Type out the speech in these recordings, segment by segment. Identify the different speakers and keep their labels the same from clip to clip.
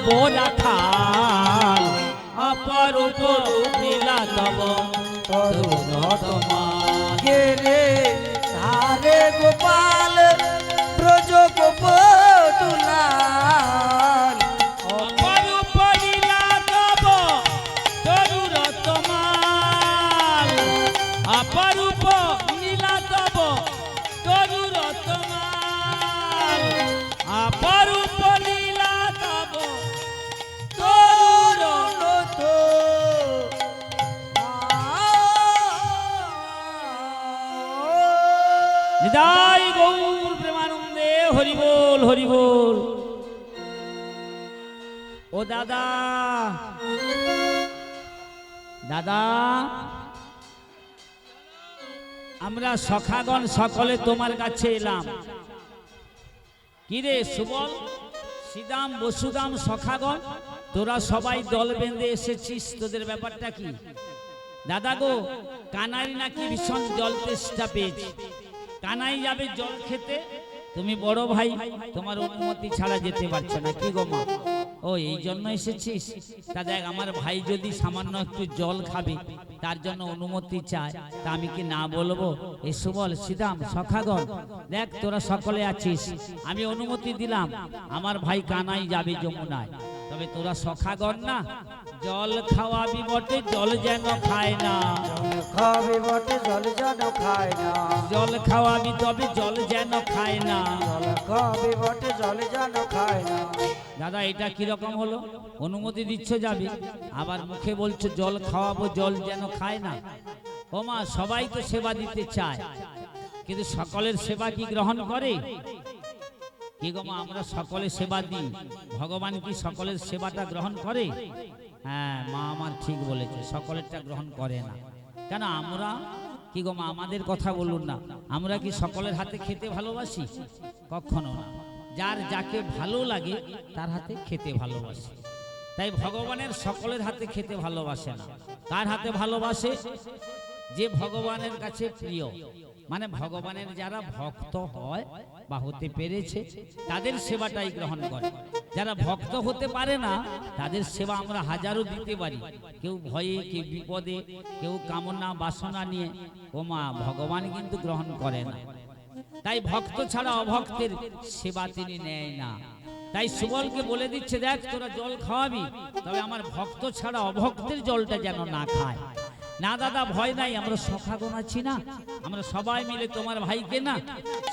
Speaker 1: রাখাল অপরূপ নীলা তব তরুণ তোমার
Speaker 2: রে ধারে গোপাল ব্রজ গোপদুলাল
Speaker 1: অপরূপ নীলা তব তরুণ তোমার অপরূপ নীলা তব তরুণ তোমার অপরূপ নীলা তব তরুণ নিতাই গৌর প্রেমানন্দে হরি বল হরি বল। ও দাদা দাদা আমরা সখাগণ সকলে তোমার কাছে এলাম। কিরে সুবল শ্রীদাম বসুদাম সখাগণ তোরা সবাই দল বেঁধে এসেছিস, তোদের ব্যাপারটা কি? দাদা গো কানাই নাকি ভীষণ জল তেষ্টা পেয়েছে, কানাই যাবে জল খেতে, তুমি বড় ভাই তোমার অনুমতি ছাড়া যেতে পারছো না, কি গো মা? ও এই জন্য এসেছিস? তা দেখ আমার ভাই যদি সামান্য একটু জল খাবে তার জন্য অনুমতি চায়, তা আমি কি না বলবো? এই সুবল শ্রীদাম সখাগণ দেখ তোরা সকলে আছিস, আমি অনুমতি দিলাম আমার ভাই কানাই যাবে যমুনায়, তবে তোরা সখাগণ না জল খাওয়াবি বটে জল যেন খায় না,
Speaker 2: খাবে বটে জল যেন খায় না,
Speaker 1: জল খাওয়াবি তবে জল যেন খায় না।
Speaker 2: জল খাবে বটে জল যেন খায় না।
Speaker 1: দাদা এটা কিরকম হলো? অনুমতি দিচ্ছ যাবে, আবার মুখে বলছো জল খাওয়াবো জল যেন খায় না। ও মা সবাই তো সেবা দিতে চায়, কিন্তু সকলের সেবা কি গ্রহণ করে? কি গো মা আমরা সকলে সেবা দিই, ভগবান কি সকলের সেবাটা গ্রহণ করে? হ্যাঁ মা আমার ঠিক বলেছে, সকলেরটা গ্রহণ করে না। কেন আমরা কি গো মা আমাদের কথা বলুন না, আমরা কি সকলের হাতে খেতে ভালোবাসি? কখনো না, যার যাকে ভালো লাগে তার হাতে খেতে ভালোবাসে। তাই ভগবানের সকলের হাতে খেতে ভালোবাসে না, কার হাতে ভালোবাসে? যে ভগবানের কাছে প্রিয়, মানে ভগবানের যারা ভক্ত হয় বা হতে পেরেছে তাদের সেবাটাই গ্রহণ করে। যারা ভক্ত হতে পারে না তাদের সেবা আমরা হাজারো দিতে পারি, কেউ ভয়ে কেউ বিপদে কেউ কামনা বাসনা নিয়ে, ও মা ভগবান কিন্তু গ্রহণ করে না। তাই ভক্ত ছাড়া অভক্তের সেবা তিনি নেয় না। তাই সুবলকে বলে দিচ্ছে দেখ তোরা জল খাওয়াবি, তবে আমার ভক্ত ছাড়া অভক্তের জলটা যেন না খায়। না দাদা ভয় নাই, আমরা সখাগণ আছি না, আমরা সবাই মিলে তোমার ভাইকে না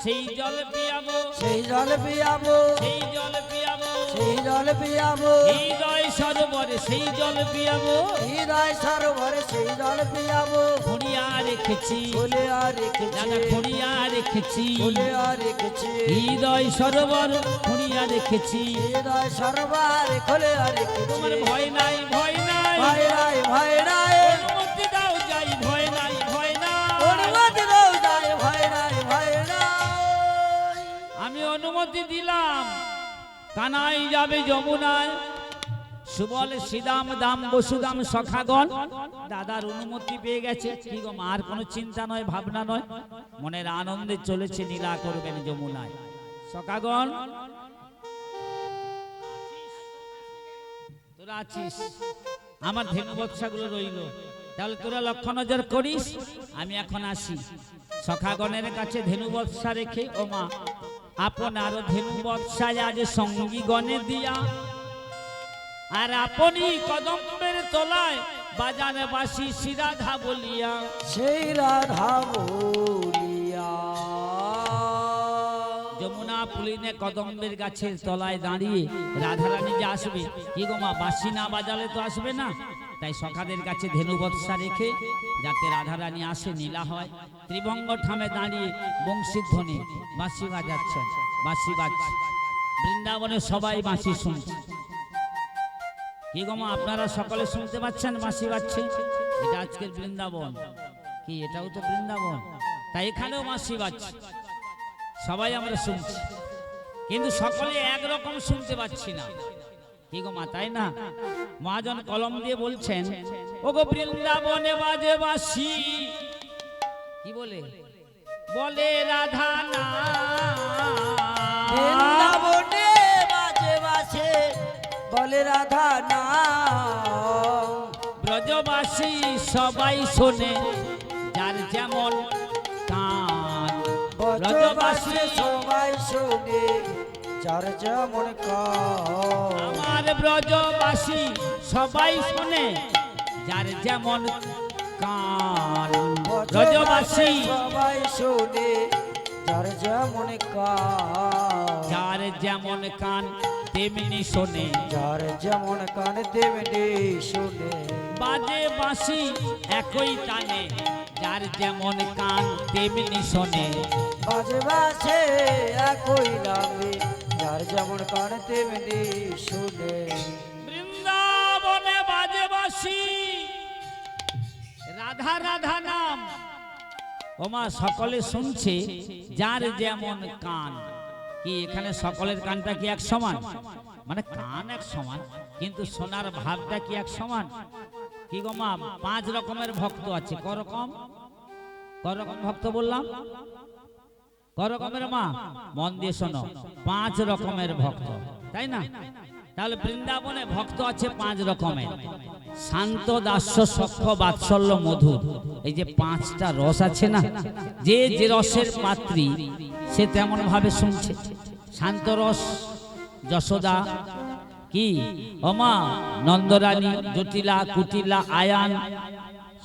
Speaker 1: সেই জল পিয়াবো,
Speaker 2: সেই জল পিয়াবো,
Speaker 1: সেই জল পিয়াবো,
Speaker 2: সেই জল পিয়াবো,
Speaker 1: হৃদয় সরোবরে সেই জল পিয়াবো,
Speaker 2: হৃদয় সরোবরে সেই জল পিয়াবো।
Speaker 1: খুঁড়িয়া রেখেছি
Speaker 2: খুলিয়া রেখেছি
Speaker 1: দাদা, খুঁড়িয়া রেখেছি,
Speaker 2: খুলিয়া রেখেছি,
Speaker 1: হৃদয় সরোবর খুঁড়িয়া রেখেছি।
Speaker 2: হৃদয় সরোবর খুলিয়া রেখেছি।
Speaker 1: তোমার ভয় নাই ভয় নাই
Speaker 2: ভয় নাই ভয় নাই,
Speaker 1: অনুমতি দাও যাই, ভয় নাই ভয় নাই,
Speaker 2: অনুমতি দাও যায়, ভয় নাই ভয় নাই।
Speaker 1: আমি অনুমতি দিলাম কানাই যাবে যমুনায়। সুবল শ্রীদাম দাম বসুদাম সখাগণ দাদার অনুমতি পেয়ে গেছে, কি গো মা আর কোনো চিন্তা নয় ভাবনা নয়, মনের আনন্দে চলেছে নীলা করবেন যমুনায়। সখাগণ তোরা আছিস, আমার ধেনু বৎসাগুলো রইল, তাহলে তোরা লক্ষ্য নজর করিস, আমি এখন আসি। সখাগণের কাছে ধেনু বৎসা রেখে ও মা আপনার ধেনু বৎসা আজ সঙ্গী গণে দিয়া, আর আপনি কদম্বের তলায় বাজারে বাসি শ্রীরাধা বলিয়া,
Speaker 2: সেই রাধা বলিয়া।
Speaker 1: যমুনা পুলিনে কদম্বের গাছের তলায় দাঁড়িয়ে রাধারানী যে আসবে, কি গো মা বাঁশি না বাজালে তো আসবে না, তাই সখাদের কাছে ধেনু বৎসা রেখে যাতে রাধারানী আসে নীলা হয়, ত্রিভঙ্গ ঠামে দাঁড়িয়ে বংশীধ্বনি বাঁশি বাজাচ্ছেন, বাঁশি বাজছে, বৃন্দাবনে সবাই বাঁশি শুনছে। কি গো মা আপনারা সকলে শুনতে পাচ্ছেন বাঁশি বাজছে? এটা আজকের বৃন্দাবন, কি এটাও তো বৃন্দাবন, তাই এখানেও বাঁশি বাজছে, সবাই আমরা শুনছি, কিন্তু সকলে একরকম শুনতে পাচ্ছি না, কি গো মা তাই না? মহাজন কলম দিয়ে বলছেন ও গো বৃন্দাবনে বাজে বাঁশি, কি বলে বলে রাধা না,
Speaker 2: বৃন্দাবনে বাজে বাজে বলে রাধা নাম
Speaker 1: ব্রজবাসী সবাই শোনে যার যেমন কান।
Speaker 2: ব্রজবাসী সবাই শুনে যার যেমন কাম
Speaker 1: আমার ব্রজবাসী সবাই শোনে যার যেমন কান। ব্রজবাসী
Speaker 2: সবাই শুনে যার যেমন কাম
Speaker 1: যার যেমন কান তেমনি শোনে।
Speaker 2: যার যেমন কান তেমনি শুনে
Speaker 1: বাজে বাঁশি একই টানে যার যেমন কান তেমনি শোনে।
Speaker 2: বাজে বাজে একই নামে যার যেমন কান তেমনি শুনে
Speaker 1: বৃন্দাবনে বাজে বাঁশি রাধা রাধা নাম। ওমা সকলে শুনছে যার যেমন কান। কি এখানে সকলের কানটা কি এক সমান? মানে কান এক সমান কিন্তু শোনার ভাবটা কি এক সমান? কি গো মা, 5 রকমের ভক্ত আছে। করকম ভক্ত বললাম? করকমের মা? মন দিয়ে শোনো, 5 রকমের ভক্ত, তাই না? তাহলে বৃন্দাবনে ভক্ত আছে 5 রকমের। শান্ত, দাস্য, সখ্য, বাৎসল্য, মধুর। এই যে 5টা রস আছে না, যে যে রসের পাত্রী সে তেমন ভাবে শুনছে। শান্ত রস যশোদা, কি ওমা, নন্দরানী, জটিলা, কুটিলা, আয়ান,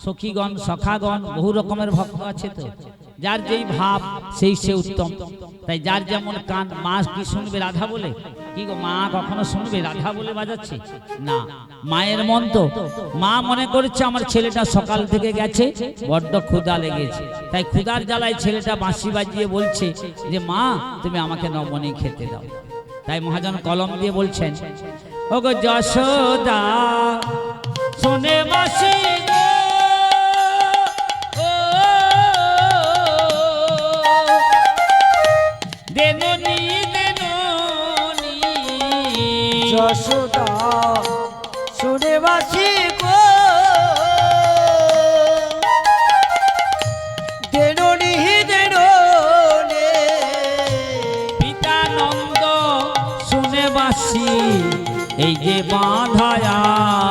Speaker 1: সখীগণ, সখাগণ, বহু রকমের ভক্ত আছে। তো যার যেই ভাব সেই সে উত্তম। তাই যার যেমন কান। মা কি শুনবে রাধা বলে? কি গো মা কখনো শুনবে রাধা বলে বাজাচ্ছে? না, মায়ের মন তো। মা মনে করছে আমার ছেলেটা সকাল থেকে গেছে, বড্ড ক্ষুধা লেগেছে, তাই ক্ষুধার জ্বালায় ছেলেটা বাঁশি বাজিয়ে বলছে যে মা তুমি আমাকে নবনী খেতে দাও। তাই মহাজন কলম দিয়ে বলছেন, ও গো যশোদা শোনে বাঁশি গো, ও দেননি দেননি।
Speaker 2: যশোদা শুনে বাসি গো দেননি দেননি
Speaker 1: পিতা নন্দ শুনে বাঁশি এই যে বাঁধায়ামি।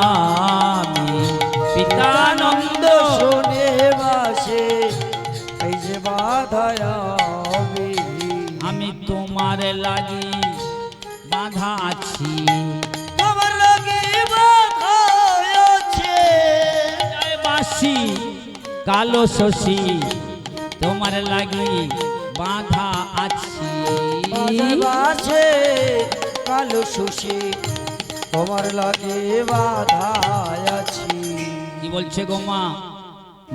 Speaker 1: পিতা নন্দ
Speaker 2: শুনে বাসে এই যে বাধায়া
Speaker 1: আমি তোমার লাগি বাঁধা আছি।
Speaker 2: তোমার লাগে বাধা আছে
Speaker 1: জয় বাঁশি কালো শশী তোমার লাগি বাঁধা আছি।
Speaker 2: বাসে কালো সুশি তোমার লাগে বাধা আছি।
Speaker 1: কি বলছে গো মা?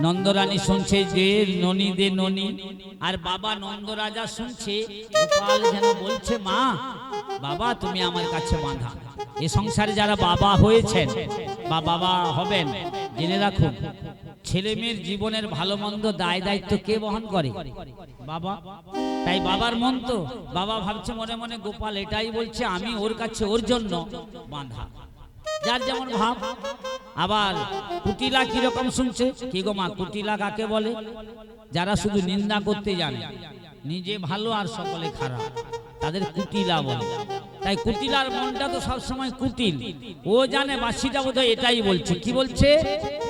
Speaker 1: নন্দরানী শুনছে যে ননি দে ননি, আর বাবা নন্দরাজা শুনছে গোপাল যেন বলছে মা বাবা তুমি আমার কাছে বাঁধা। এ সংসারে যারা বাবা হয়েছেন বা বাবা হবেন জেনে রাখুন, ছেলে মেয়ের জীবনের ভালো মন্দ দায় দায়িত্ব কে বহন করে? বাবা। তাই বাবার মন তো। বাবা ভাবছে মনে মনে গোপাল এটাই বলছে আমি ওর কাছে ওর জন্য বাঁধা। যার যেমন ভাব। আবার কুটিলা কিরকম শুনছে? কি গো মা, কুটিলা কাকে বলে? যারা শুধু নিন্দা করতে জানে, নিজে ভালো আর সকলে খারাপ, তাদের কুটিলা বলে। তাই কুটিলার মনটা তো সবসময় কুটিল। ও জানে বাঁশিটা বোধহয় এটাই বলছে। কি বলছে?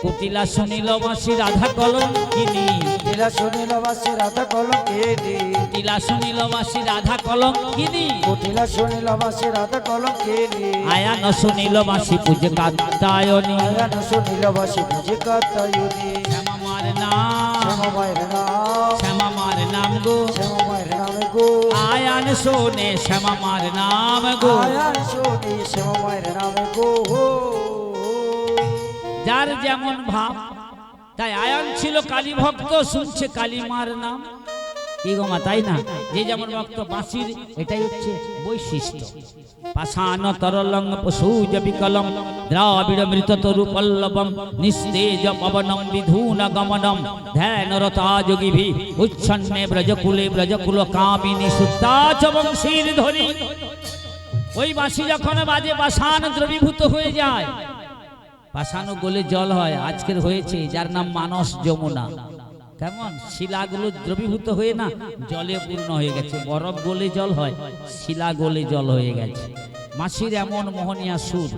Speaker 1: কুটিলা শুনিল বাঁশি রাধা কলঙ্কিনী।
Speaker 2: কুটিলা শুনিল বাসি রাধা কলঙ্কিনী।
Speaker 1: কুটিলা শুনিল বাঁশি রাধা কলঙ্কিনী।
Speaker 2: কুটিলা শুনিল বাসি রাধা কলঙ্কিনী।
Speaker 1: আয়ান শুনিল বাঁশি পূজে কাত্তায়নী।
Speaker 2: আয়ান শুনিল বাসি বুঝে কাতায়ুনি।
Speaker 1: শ্যামামার নাম,
Speaker 2: শ্যামা মায়ের নাম
Speaker 1: শ্যামামার নাম গো।
Speaker 2: শ্যামা মায়ের নামে গো।
Speaker 1: আয়ান শোনে শ্যামামার নাম গো।
Speaker 2: আয়ান শুনি শ্যামা মায়ের নামে গো।
Speaker 1: যার যেমন ভাব। তাই আয়ান ছিল কালী ভক্ত, শুনছে কালী মার নাম। কি গো মা, তাই না? যে যেমন ভক্ত বাঁশির এটাই হচ্ছে বৈশিষ্ট্য। পাষাণ তরলং পশুজ বিকলম দ্রাবিড় মৃত তরু পল্লবম নিস্তেজ পবনম বিধূন গমনম ধ্যানরতা যোগীভি উচ্ছন্নে ব্রজকুলে ব্রজকুল কামিনী সুতাচ বংশীর ধ্বনি। ওই বাঁশি যখন বাজে পাষাণ দ্রবীভূত হয়ে যায়। পাষাণ গলে জল হয়। আজকের হয়েছে যার নাম মানস যমুনা। কেমন শিলাগুলো দ্রবীভূত হয়ে না জলে পূর্ণ হয়ে গেছে। বরফ গলে জল হয়, শিলা গলে জল হয়ে গেছে। মাসির এমন মোহনীয় সুর।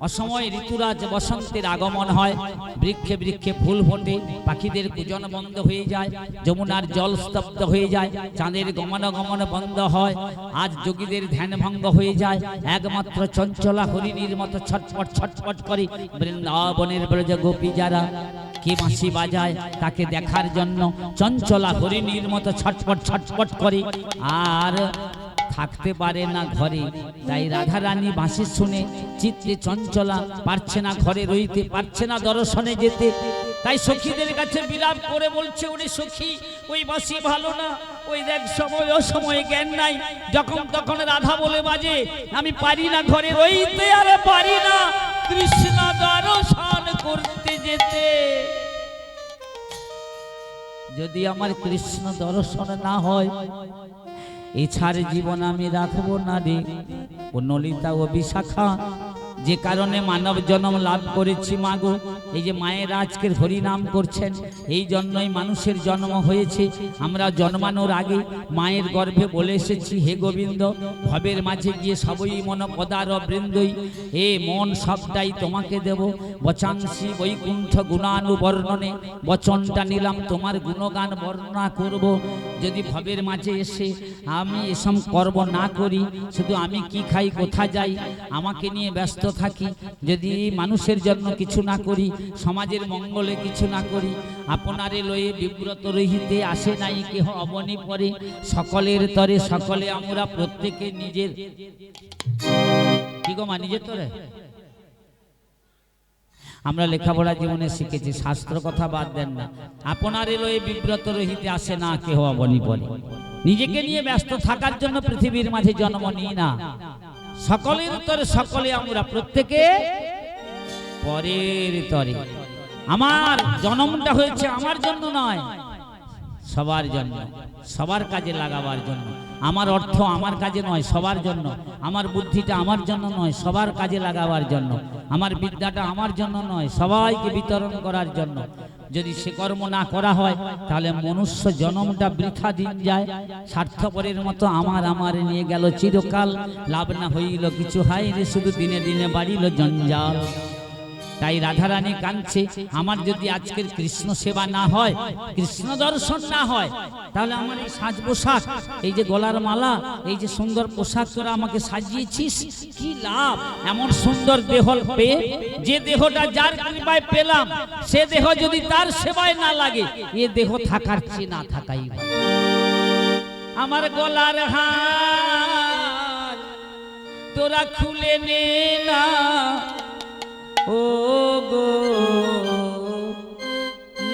Speaker 1: অসময় ঋতুরাজ বসন্তের আগমন হয়, বৃক্ষে বৃক্ষে ফুল ফোটে, পাখিদের কুজন বন্ধ হয়ে যায়, যমুনার জল স্তব্ধ হয়ে যায়, চাঁদের গমনাগমন বন্ধ হয়। আজ যোগীদের ধ্যান ভঙ্গ হয়ে যায়, একমাত্র চঞ্চলা হরিণীর মতো ছটপট ছটপট করে বৃন্দাবনের ব্রজ গোপী যারা। কে বাঁশি বাজায় তাকে দেখার জন্য চঞ্চলা হরিণীর মতো ছটপট ছটপট করে, আর থাকতে পারে না ঘরে। তাই রাধারানী বাঁশি শুনে চিত্তে চঞ্চলা, পারছে না ঘরে রইতে, পারছে না দর্শনে যেতে। তাই সখীদের কাছে বিলাপ করে বলছে, ওরে সখী, ওই বাঁশি ভালো না, ওই দেখ সময় অসময়ে জ্ঞান নাই, যখন তখন রাধা বলে বাজে, আমি পারি না ঘরে রইতে, আর পারি না কৃষ্ণ দর্শন করতে যেতে। যদি আমার কৃষ্ণ দর্শন না হয়, এছাড় জীবন আমি রাখবো না রে। ও নলিতা ও বিশাখা, যে কারণে মানব জন্ম লাভ করেছি মাগো, এই যে মায়েরা আজকের হরিনাম করছেন, এই জন্যই মানুষের জন্ম হয়েছে। আমরা জন্মানোর আগে মায়ের গর্ভে বলে এসেছি, হে গোবিন্দ, ভবের মাঝে গিয়ে সবই মন পদার বৃন্দই, এ মন সবটাই তোমাকে দেব। বচাংসি বৈকুণ্ঠ গুণানুবর্ণনে, বচনটা নিলাম তোমার গুণগান বর্ণনা করব। যদি ভবের মাঝে এসে আমি এসব কর্ম না করি, শুধু আমি কি খাই, কোথা যাই, আমাকে নিয়ে ব্যস্ত থাকি, যদি মানুষের জন্য কিছু না করি, সমাজের মঙ্গলে কিছু না করি, আপনারে লয়ে বিব্রত রহিতে আসে নাই কেহ অবনি পরে, সকলের তরে সকলে আমরা প্রত্যেকে নিজের, কি গো মা, নিজের তরে আমরা লেখাপড়া জীবনে শিখেছি, শাস্ত্র কথা বাদ দেন না। আপনারে লয়ে বিব্রত রহিতে আসে না কেহ অবনি পরে। নিজেকে নিয়ে ব্যস্ত থাকার জন্য পৃথিবীর মাঝে জন্ম নিই না। সকলের তরে সকলে আমরা প্রত্যেকে পরের তরে। আমার জন্মটা হয়েছে আমার জন্য নয়, সবার জন্য, সবার কাজে লাগাবার জন্য। আমার অর্থ আমার কাজে নয়, সবার জন্য। আমার বুদ্ধিটা আমার জন্য নয়, সবার কাজে লাগাবার জন্য। আমার বিদ্যাটা আমার জন্য নয়, সবাইকে বিতরণ করার জন্য। যদি সে কর্ম না করা হয়, তাহলে মনুষ্য জন্মটা বৃথা দিন যায়, স্বার্থপরের মতো আমার আমার নিয়ে গেল চিরকাল, লাভ না হইল কিছু, হাই রে শুধু দিনে দিনে বাড়িল জঞ্জাল। তাই রাধারানী কাঁদছে, আমার যদি আজকের কৃষ্ণ সেবা না হয়, কৃষ্ণ দর্শন না হয়, তাহলে আমার এই সাজ পোশাক, এই যে গলার মালা, এই যে সুন্দর পোশাক তোরা আমাকে সাজিয়েছিস, কি লাভ? এমন সুন্দর দেহ পেয়ে, যে দেহটা যার কৃপায় পেলাম, সে দেহ যদি তার সেবায় না লাগে, এ দেহ থাকার চেয়ে না থাকাই ভালো। আমার গলার হার তোরা খুলে নে না, ও গো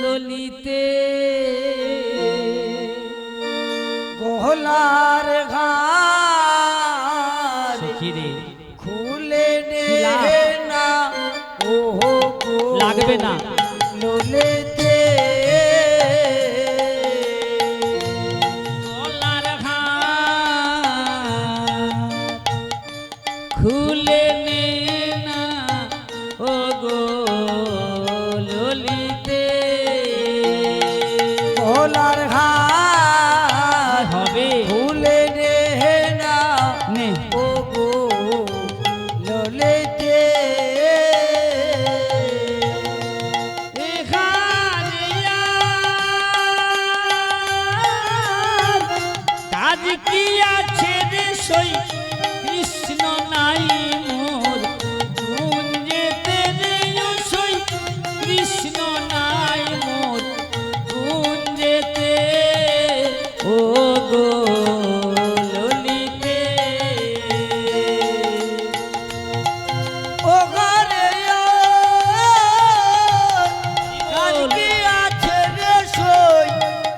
Speaker 1: ললিতে,
Speaker 2: গলার ঘার
Speaker 1: সখীরে
Speaker 2: খুলে নে না, ও গো
Speaker 1: লাগবে না
Speaker 2: ললিতে,
Speaker 1: গলার হার খুলে নে না, ও গো ললিতে।
Speaker 2: গলার ঘার
Speaker 1: হবে
Speaker 2: খুলে নে না,
Speaker 1: নে
Speaker 2: ও গো ললিতে,
Speaker 1: কাজ কি আছে রে সই, কৃষ্ণ নাই মোর কুঞ্জেতে রে সই, কৃষ্ণ নাই মোর কুঞ্জেতে, ও গো ললিতে।
Speaker 2: ও ঘরে কাজ কি আছে রে সই,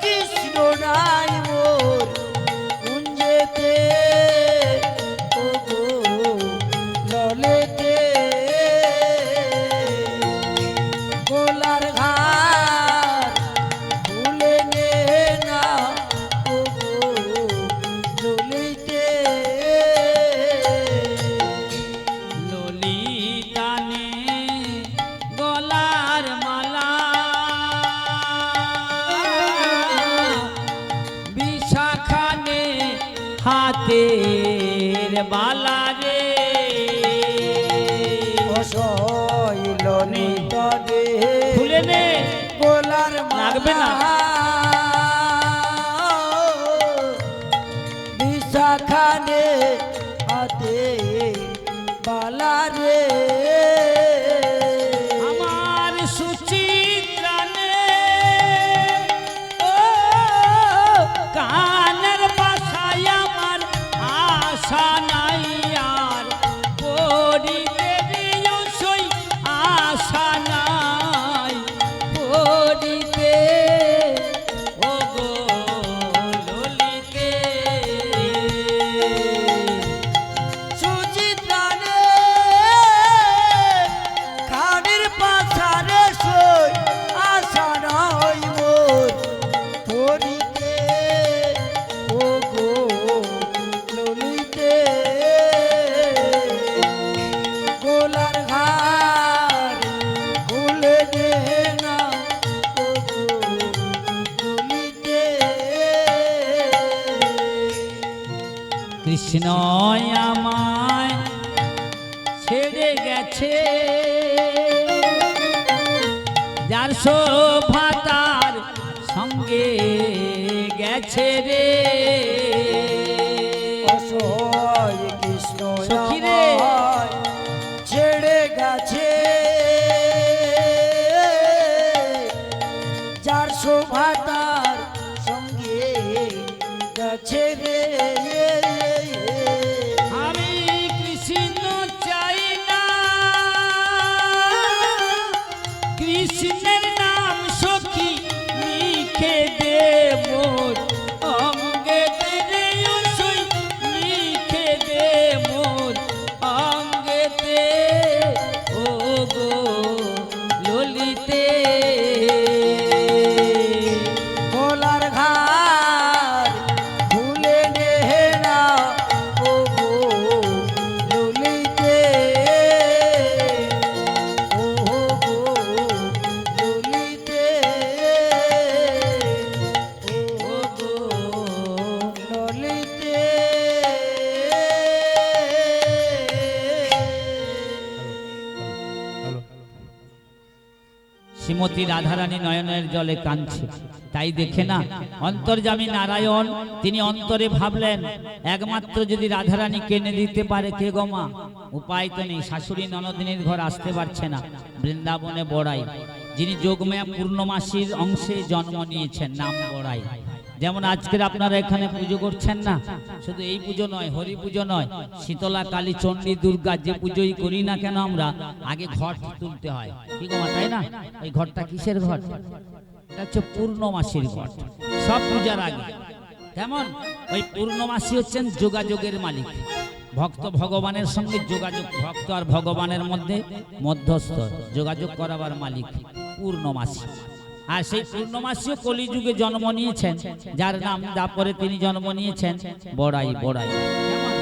Speaker 2: কৃষ্ণ নাই মোর কুঞ্জেতে, ও গো ললিতে, গোলার ঘাট ভুলে নে না, ও গো ললিতে,
Speaker 1: ললিতানে গলার মালা, বিশাখানে হাতের বালা রে, লাগবে না।
Speaker 2: বিশাখানে হাতে বালা রে
Speaker 1: আমার সুচিত্রানে ও কানের বাসায় আমার আশা নাই আর পড়িতে দিয়সই আশা নাই পড়িতে ও গো ললিতে
Speaker 2: সুচিত্রানে খানির পাছারে সই আশা নয় মোর পড়িতে ও গো ললিতে গোলার ঘাড় ভুলে দে না ও গো ললিতে
Speaker 1: কৃষ্ণ আমায় ছেড়ে গেছে যার শোভা তার সঙ্গে গেছে রে
Speaker 2: অসহায় কৃষ্ণ
Speaker 1: সখী রে।
Speaker 2: আমায় ছেড়ে গেছে যার শোভা তার সঙ্গে গেছে রে
Speaker 1: আমি কৃষ্ণ চাই না কৃষ্ণের নাম সখী লিখে দে মোর অঙ্গেতে রে সই লিখে দে মোর অঙ্গেতে ও গো ললিতে
Speaker 2: গোলার ঘাড় ভুলে নে না ও গো ললিতে ও গো ললিতে
Speaker 1: ও গো
Speaker 2: ললিতে
Speaker 1: শ্রীমতী রাধারানী নয়নের জলে কাঁদছে তাই দেখে না অন্তর্যামী নারায়ণ তিনি অন্তরে ভাবলেন একমাত্র যদি রাধারানী কেনে দিতে পারে কে গমা উপায় তো নেই শাশুড়ি ননদিনীর ঘর আসতে পারছে না বৃন্দাবনে বড়াই যিনি যোগমায়া পূর্ণমাসীর অংশে জন্ম নিয়েছেন নাম বড়াই যেমন আজকের আপনারা এখানে পুজো করছেন না শুধু এই পুজো নয় হরি পুজো নয় শীতলা কালী চণ্ডী দুর্গা যে পুজোই করি না কেন আমরা আগে ঘট তুলতে হয় কি গো মা তাই না এই ঘরটা কিসের ঘর এটা হচ্ছে পূর্ণমাসীর ঘট সব পূজার আগে কেমন ওই পূর্ণমাসী হচ্ছেন যোগাযোগের মালিক ভক্ত ভগবানের সঙ্গে যোগাযোগ ভক্ত আর ভগবানের মধ্যে মধ্যস্থ যোগাযোগ করাবার মালিক পূর্ণমাসী আর সেই পূর্ণমাসীও কলিযুগে জন্ম নিয়েছেন যার নাম তারপরে তিনি জন্ম নিয়েছেন বড়াই বড়াই কেমন?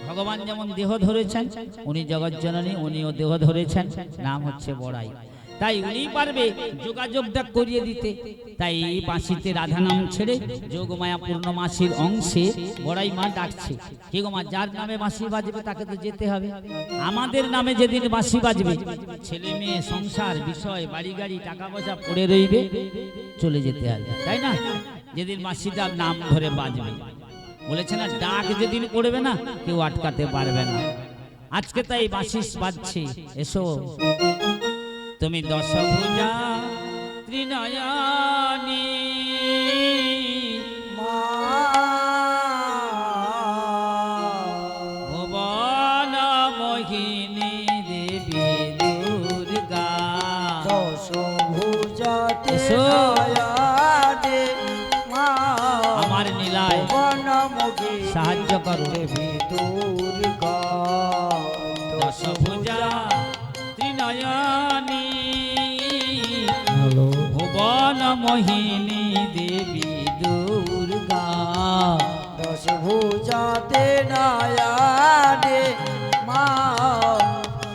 Speaker 1: ভগবান যেমন দেহ ধরেছেন উনি জগজ্জননী উনিও দেহ ধরেছেন নাম হচ্ছে বড়াই তাই উনি পারবে যোগাযোগটা করিয়ে দিতে তাই এই বাঁশিতে রাধা নাম ছেড়ে যোগমায়া পূর্ণমাসীর অংশে বড়াই মা ডাকছে কি গো মা যার নামে বাঁশি বাজবে তাকে তো যেতে হবে আমাদের নামে যেদিন বাঁশি বাজবে ছেলে মেয়ে সংসার বিষয় বাড়ি গাড়ি টাকা পয়সা পড়ে রইবে চলে যেতে হবে তাই না যেদিন বাঁশিটার নাম ধরে বাজবে বলেছে না ডাক যেদিন পড়বে না কেউ আটকাতে পারবে না আজকে তাই বাঁশি বাজছে এসো তুমি দশভুজা ত্রিনয়নী
Speaker 2: মা
Speaker 1: ভুবন মোহিনী দেবী দুর্গা
Speaker 2: দশভুজাতে
Speaker 1: এসো।
Speaker 2: দয়াতে মা
Speaker 1: আমার নীলায়
Speaker 2: বনমুখী
Speaker 1: সাহায্য করো
Speaker 2: দেবী দুর্গা
Speaker 1: দশভুজা ত্রিনয়নী ভুবন মোহিনী দেবী দুর্গা
Speaker 2: দশভুজাতে নয়ানে মা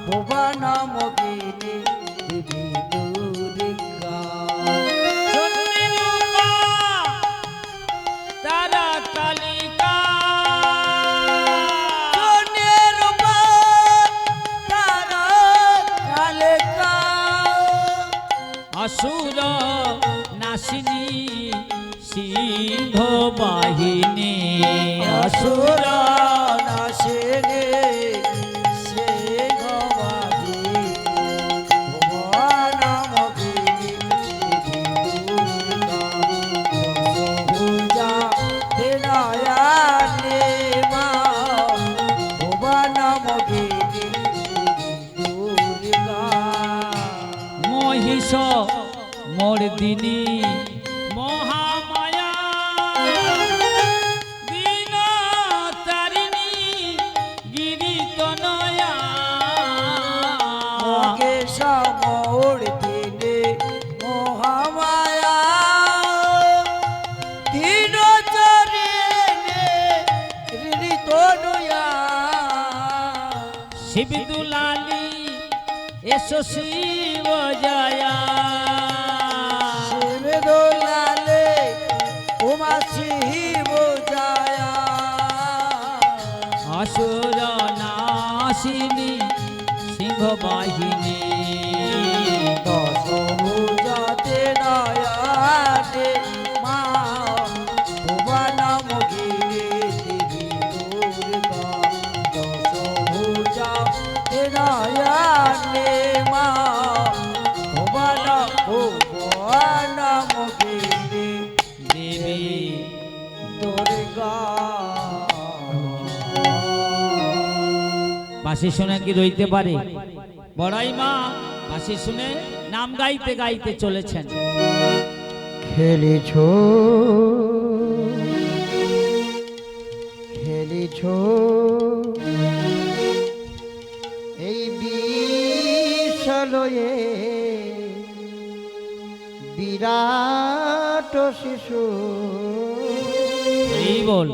Speaker 2: ভুবন মোহিনী দেবী দুর্গা
Speaker 1: চণ্ডী রূপা তারা কালিকা
Speaker 2: সোনের রূপা তারা কালিকা
Speaker 1: অসুর না নাসিনী সিংহ বাহিনী
Speaker 2: অসুর নাশিনী সিংহবাহিনী ভুবনমোহিনী দশভুজা ত্রিনয়নী মা ভুবনমোহিনী দুর্গা
Speaker 1: মহিষ মর্দিনী মহামায়া দীন তারিণী গিরিতনয়া
Speaker 2: মহেশ মূর্তিনি মহামায়া দীনচরিণী হৃদিতনয়া
Speaker 1: শিব দুলালী এসো শিব জয়া
Speaker 2: শিব দোলালে উমা শিব জয়া
Speaker 1: অসুর নাসিনী সিংহ বাহিনী
Speaker 2: দশভুজাতে নয়নে মা ভুবনমোহিনী দেবী দুর্গা দশভুজাতে নয়নে মা ভুবনমোহিনী
Speaker 1: দেবী
Speaker 2: দুর্গা
Speaker 1: বাঁশি শুনে কি রইতে পারে? বড়াই মা বাঁশি শুনে নাম গাইতে গাইতে চলেছেন।
Speaker 2: খেলিছ খেলিছ এই বিশলয়ে বিরাট শিশু
Speaker 1: এই বল